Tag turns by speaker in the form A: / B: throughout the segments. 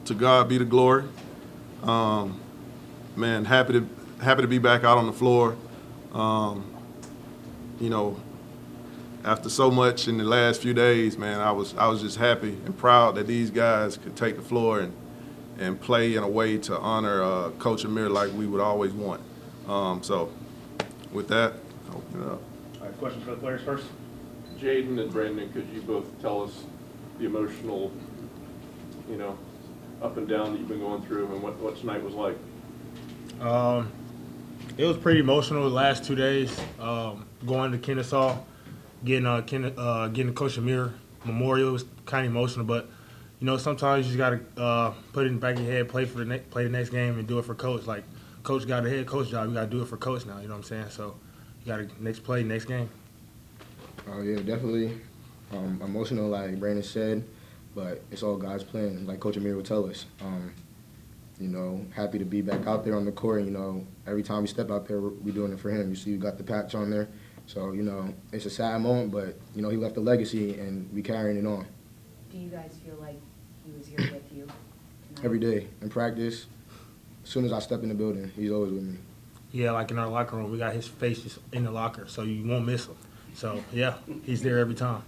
A: to God be the glory. Man, happy to be back out on the floor. You know, after so much in the last few days, man, I was just happy and proud that these guys could take the floor and play in a way to honor Coach Amir like we would always want. So with that, I'll open it up.
B: All right, questions for the players first?
C: Jaden and Brandon, could you both tell us the emotional, up and down that you've been going through and what tonight was like?
D: It was pretty emotional the last 2 days. Going to Kennesaw, getting Coach Amir Memorial was kind of emotional, but sometimes you just gotta put it in the back of your head, play the next game, and do it for Coach. Like Coach got a head coach job, you gotta do it for Coach now. You know what I'm saying? So you gotta next play, next game.
E: Oh yeah, definitely emotional, like Brandon said, but it's all God's plan, like Coach Amir would tell us. Happy to be back out there on the court. Every time we step out there, we're doing it for him. You see, you got the patch on there. So, it's a sad moment, but, he left a legacy, and we carrying it on.
F: Do you guys feel like he was here with you tonight?
E: Every day in practice, as soon as I step in the building, he's always with me.
D: Yeah, like in our locker room, we got his face just in the locker, so you won't miss him. So, yeah, he's there every time.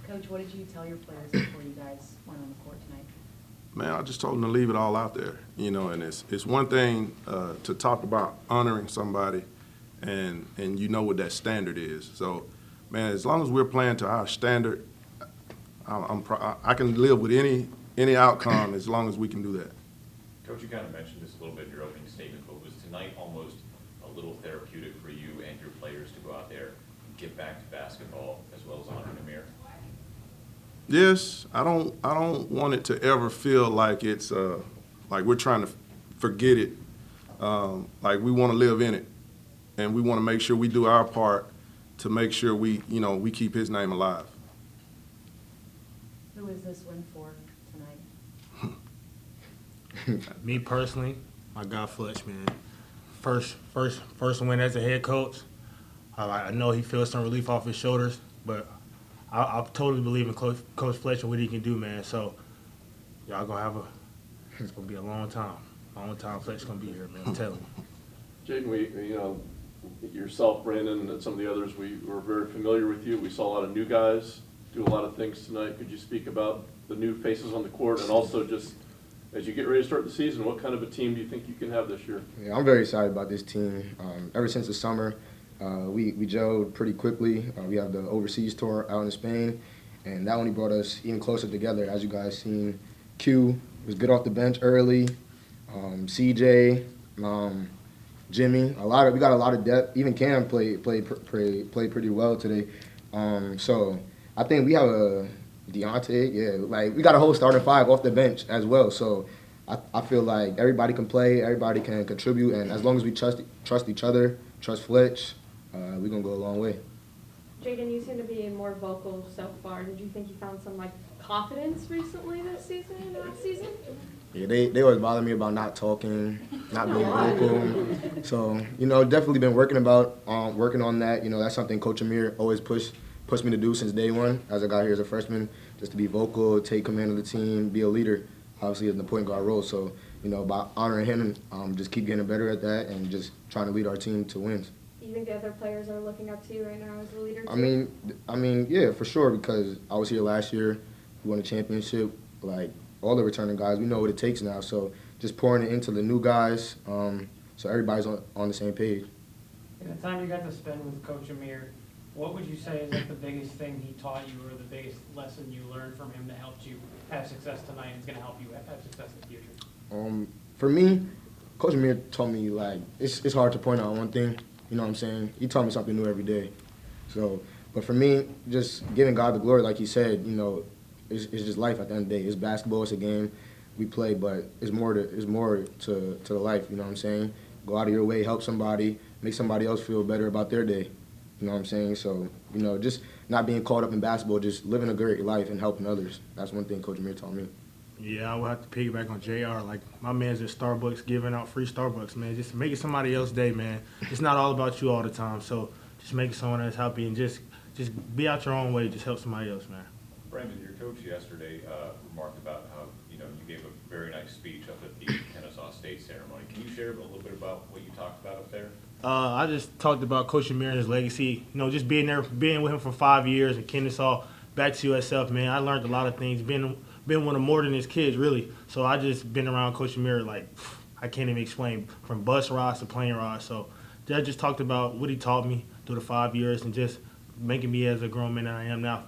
F: Coach, what did you tell your players before you guys went on the court tonight?
A: Man, I just told them to leave it all out there, and it's one thing to talk about honoring somebody and you know what that standard is. So, man, as long as we're playing to our standard, I can live with any outcome as long as we can do that.
G: Coach, you kind of mentioned this a little bit in your opening statement, but was tonight almost a little therapeutic for you and your players to go out there and get back to basketball as well as honoring Amir?
A: Yes, I don't want it to ever feel like it's like we're trying to forget it. Like we want to live in it, and we want to make sure we do our part to make sure we keep his name alive.
F: Who is this win for tonight?
D: Me personally, my guy Fletcher, man. First win as a head coach. I know he feels some relief off his shoulders, but I totally believe in Coach Fletcher, what he can do, man. So y'all gonna it's gonna be a long time. Fletcher's gonna be here, man. I'm telling you.
C: Jaden, yourself, Brandon, and some of the others, we were very familiar with you. We saw a lot of new guys do a lot of things tonight. Could you speak about the new faces on the court, and also just as you get ready to start the season, what kind of a team do you think you can have this year?
E: Yeah, I'm very excited about this team. Ever since the summer, we gelled pretty quickly. We have the overseas tour out in Spain, and that only brought us even closer together. As you guys seen, Q was good off the bench early. CJ, Jimmy, we got a lot of depth. Even Cam played pretty well today. So I think we have a Deontay. We got a whole starting five off the bench as well. So I feel like everybody can play, everybody can contribute, and as long as we trust each other, trust Fletch, we're gonna go a long way.
H: Jaden, you seem to be more vocal so far. Did you think you found some confidence recently this season and last season?
E: Yeah, they always bother me about not talking, not being vocal. So definitely been working on that. That's something Coach Amir always pushed me to do since day one. As I got here as a freshman, just to be vocal, take command of the team, be a leader. Obviously, in the point guard role. So by honoring him, just keep getting better at that and just trying to lead our team to wins.
H: Do you think the other players are looking up to you right now as a leader too?
E: I mean, yeah, for sure, because I was here last year, we won a championship. All the returning guys, we know what it takes now. So just pouring it into the new guys, so everybody's on the same page.
I: In the time you got to spend with Coach Amir, what would you say is the biggest thing he taught you or the biggest lesson you learned from him that helped you have success tonight and is going to help you have success in the future?
E: For me, Coach Amir taught me, it's hard to point out one thing. You know what I'm saying? He taught me something new every day. So, but for me, just giving God the glory, like he said, it's just life at the end of the day. It's basketball, it's a game we play, but it's more to the life, you know what I'm saying? Go out of your way, help somebody, make somebody else feel better about their day. You know what I'm saying? So, just not being caught up in basketball, just living a great life and helping others. That's one thing Coach Amir taught me.
D: Yeah, I would have to piggyback on JR. My man's at Starbucks giving out free Starbucks, man. Just making somebody else's day, man. It's not all about you all the time. So just making someone else happy and just be out your own way. Just help somebody else, man.
G: Brandon, your coach yesterday remarked about how you gave a very nice speech up at the Kennesaw State ceremony. Can you share a little bit about what you talked about up there?
D: I just talked about Coach Amir and his legacy. You know, just being there, being with him for 5 years in Kennesaw, back to USF, man. I learned a lot of things. Been one of more than his kids, really. So I just been around Coach Amir like I can't even explain, from bus rides to plane rides. So I just talked about what he taught me through the 5 years and just making me as a grown man that I am now.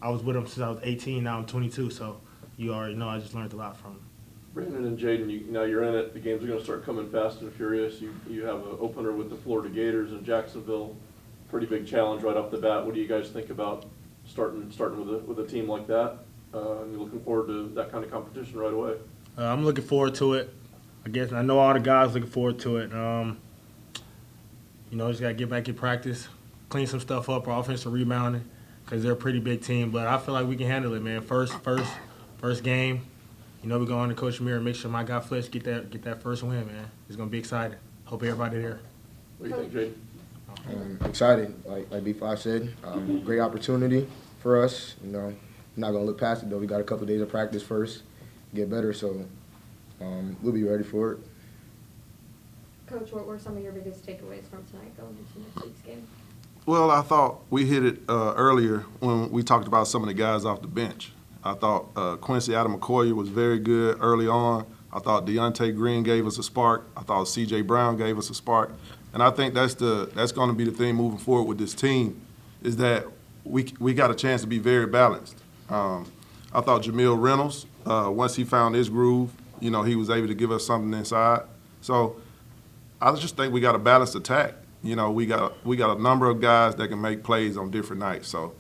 D: I was with him since I was 18. Now I'm 22. So you already know I just learned a lot from him.
C: Brandon and Jaden, now you're in it. The games are going to start coming fast and furious. You have an opener with the Florida Gators in Jacksonville. Pretty big challenge right off the bat. What do you guys think about starting with a team like that? And you're looking forward to that kind of competition right away.
D: I'm looking forward to it. I guess I know all the guys looking forward to it. You know, just got to get back in practice, clean some stuff up, our offensive rebounding, because they're a pretty big team. But I feel like we can handle it, man. First game. You know, we're going to Coach Amir and make sure my guy Fletcher get that first win, man. It's going to be exciting. Hope everybody there.
C: What do you think, Jaden?
E: Excited, like B5 said. Great opportunity for us. You know, not going to look past it, though. We got a couple of days of practice first, get better, so we'll be ready for it.
H: Coach, what were some of your biggest takeaways from tonight going into next week's game?
A: Well, I thought we hit it earlier when we talked about some of the guys off the bench. I thought Quincy Adam-McCoy was very good early on. I thought Deontay Green gave us a spark. I thought C.J. Brown gave us a spark. And I think that's going to be the thing moving forward with this team, is that we got a chance to be very balanced. I thought Jamil Reynolds, once he found his groove, you know, he was able to give us something inside. So I just think we got a balanced attack. You know, we got a number of guys that can make plays on different nights. So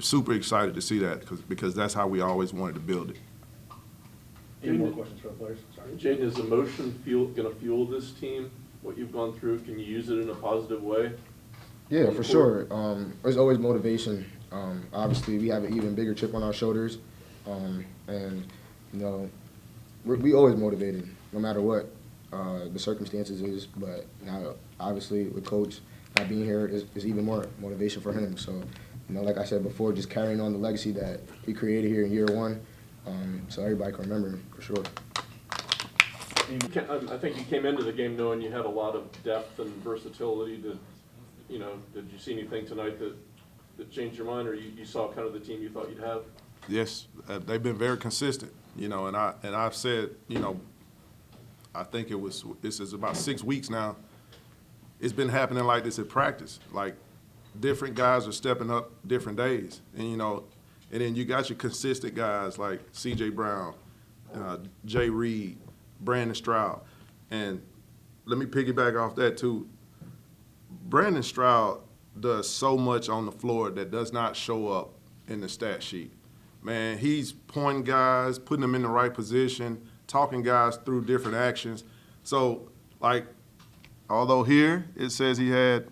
A: super excited to see that because that's how we always wanted to build it.
B: Any more questions for the players? Sorry.
C: Jaden, is emotion going to fuel this team? What you've gone through, can you use it in a positive way?
E: Yeah, for sure. There's always motivation. Obviously, we have an even bigger chip on our shoulders, and you know, we always motivated, no matter what the circumstances is. But now, obviously, with Coach not being here is even more motivation for him. So, you know, like I said before, just carrying on the legacy that we created here in year one, so everybody can remember him for sure.
C: I think you came into the game knowing you had a lot of depth and versatility. Did you see anything tonight that changed your mind, or you saw kind of the team you thought you'd have?
A: Yes, they've been very consistent, you know, and I've said, you know, I think this is about 6 weeks now. It's been happening like this at practice. Like, different guys are stepping up different days, and you know, and then you got your consistent guys like C.J. Brown, Jay Reed, Brandon Stroud, and let me piggyback off that too. Brandon Stroud does so much on the floor that does not show up in the stat sheet. Man, he's pointing guys, putting them in the right position, talking guys through different actions. So, like, although here it says he had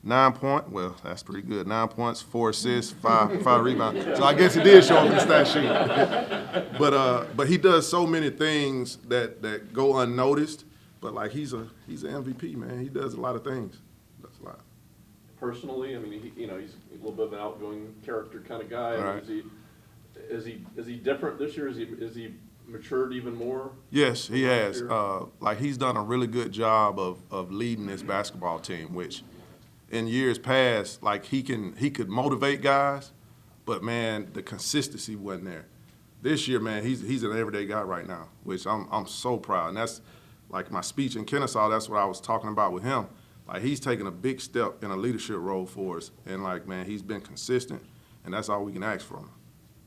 A: 9 points, well, that's pretty good. 9 points, 4 assists, 5 rebounds. So I guess he did show up in the stat sheet. But he does so many things that go unnoticed. But like he's an MVP, man. He does a lot of things. That's a lot.
C: Personally, I mean, he's a little bit of an outgoing character kind of guy.
A: Right.
C: I mean, is he different this year? Is he matured even more?
A: Yes, he has. Like, he's done a really good job of leading this basketball team, which in years past, like, he could motivate guys, but man, the consistency wasn't there. This year, man, he's an everyday guy right now, which I'm so proud. And that's like my speech in Kennesaw. That's what I was talking about with him. Like, he's taking a big step in a leadership role for us, and like, man, he's been consistent, and that's all we can ask from him.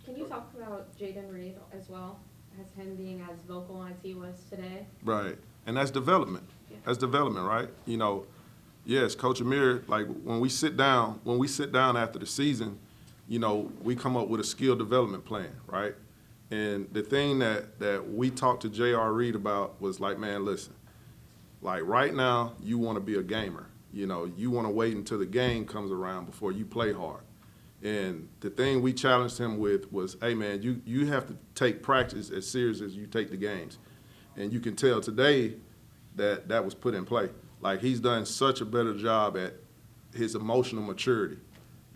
H: Can you talk about Jaden Reed as well, as him being as vocal as he was today?
A: Right, and that's development.
H: Yeah.
A: That's development, right? You know, yes, Coach Amir, like, when we sit down after the season, you know, we come up with a skill development plan, right? And the thing that we talked to J.R. Reed about was like, man, listen, like, right now you want to be a gamer. You know, you want to wait until the game comes around before you play hard. And the thing we challenged him with was, hey, man, you have to take practice as serious as you take the games. And you can tell today that was put in play. Like, he's done such a better job at his emotional maturity,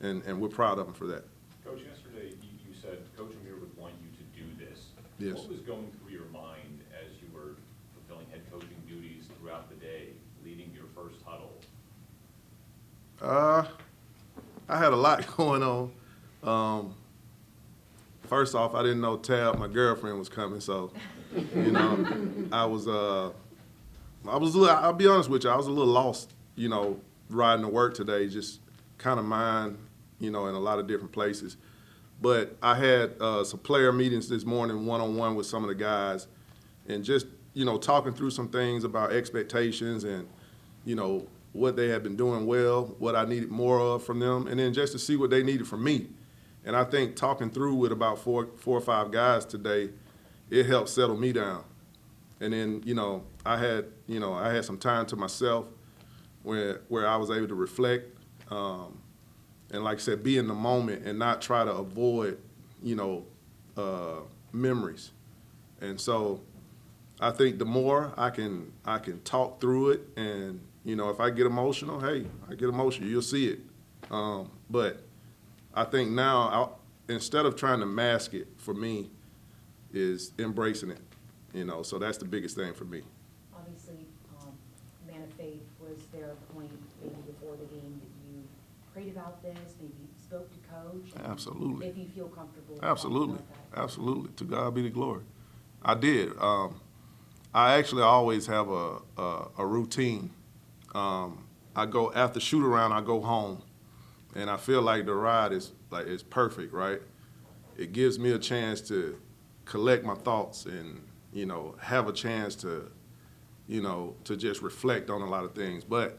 A: and we're proud of him for that.
G: Coach, yesterday you said Coach Amir would want you to do this.
A: Yes.
G: What was going through your
A: I had a lot going on. First off, I didn't know Tab, my girlfriend, was coming, so you know, I'll be honest with you, I was a little lost, you know, riding to work today, just kind of mind, you know, in a lot of different places. But I had some player meetings this morning, one-on-one with some of the guys, and just, you know, talking through some things about expectations and, you know, what they had been doing well, what I needed more of from them, and then just to see what they needed from me. And I think talking through with about four or five guys today, it helped settle me down. And then, you know, I had some time to myself where I was able to reflect, and like I said, be in the moment and not try to avoid, you know, memories. And so I think the more I can talk through it, and, you know, if I get emotional, hey, I get emotional, you'll see it. But I think now, instead of trying to mask it, for me, is embracing it, you know, so that's the biggest thing for me.
F: Obviously, Man of Faith, was there a point maybe before the game that you prayed about this, maybe spoke to coach? And
A: Absolutely.
F: if you feel comfortable.
A: Absolutely,
F: talking about that.
A: absolutely. To God be the glory. I did. I actually always have a routine. I go after shoot around. I go home, and I feel like the ride is perfect, right? It gives me a chance to collect my thoughts and, you know, have a chance to, you know, to just reflect on a lot of things. But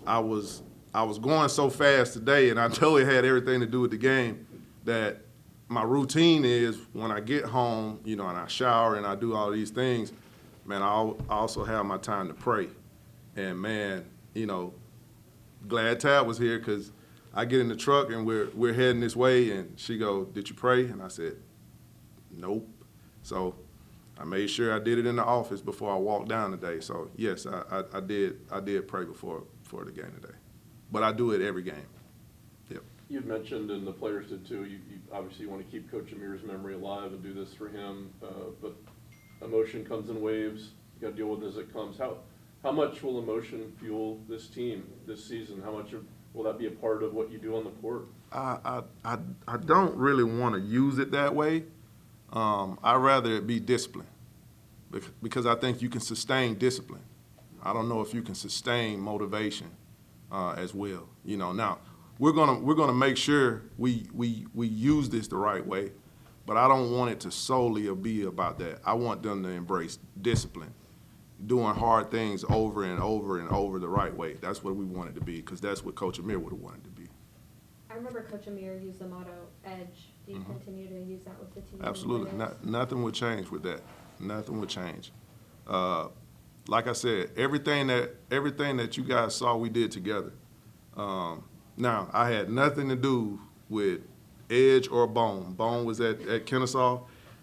A: I was going so fast today, and I know it had everything to do with the game, that my routine is when I get home, you know, and I shower and I do all these things, man, I also have my time to pray. And, man, you know, glad Tab was here, because I get in the truck and we're heading this way, and she go, "Did you pray?" And I said, "Nope." So I made sure I did it in the office before I walked down today. So yes, I did pray before the game today, but I do it every game. Yep.
C: You'd mentioned, and the players did too, you obviously want to keep Coach Amir's memory alive and do this for him, but emotion comes in waves. You got to deal with it as it comes. How much will emotion fuel this team this season? How much will that be a part of what you do on the court?
A: I don't really want to use it that way. I'd rather it be discipline, because I think you can sustain discipline. I don't know if you can sustain motivation as well. You know, now we're gonna make sure we use this the right way, but I don't want it to solely be about that. I want them to embrace discipline, doing hard things over and over and over the right way. That's what we want it to be, because that's what Coach Amir would have wanted to be.
H: I remember Coach Amir used the motto, edge. Do you continue to use that with the team?
A: Absolutely. Nothing would change with that. Nothing would change. Like I said, everything that you guys saw, we did together. Now, I had nothing to do with Edge or Bone. Bone was at Kennesaw,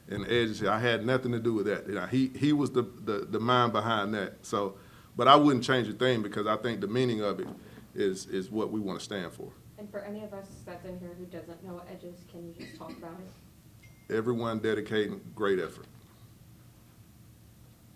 A: and Edge, I had nothing to do with that. You know, he was the mind behind that. So, but I wouldn't change a thing, because I think the meaning of it is what we want to stand for.
H: And for any of us that's in here who doesn't know what edge is, can you just talk about it?
A: Everyone dedicating great effort.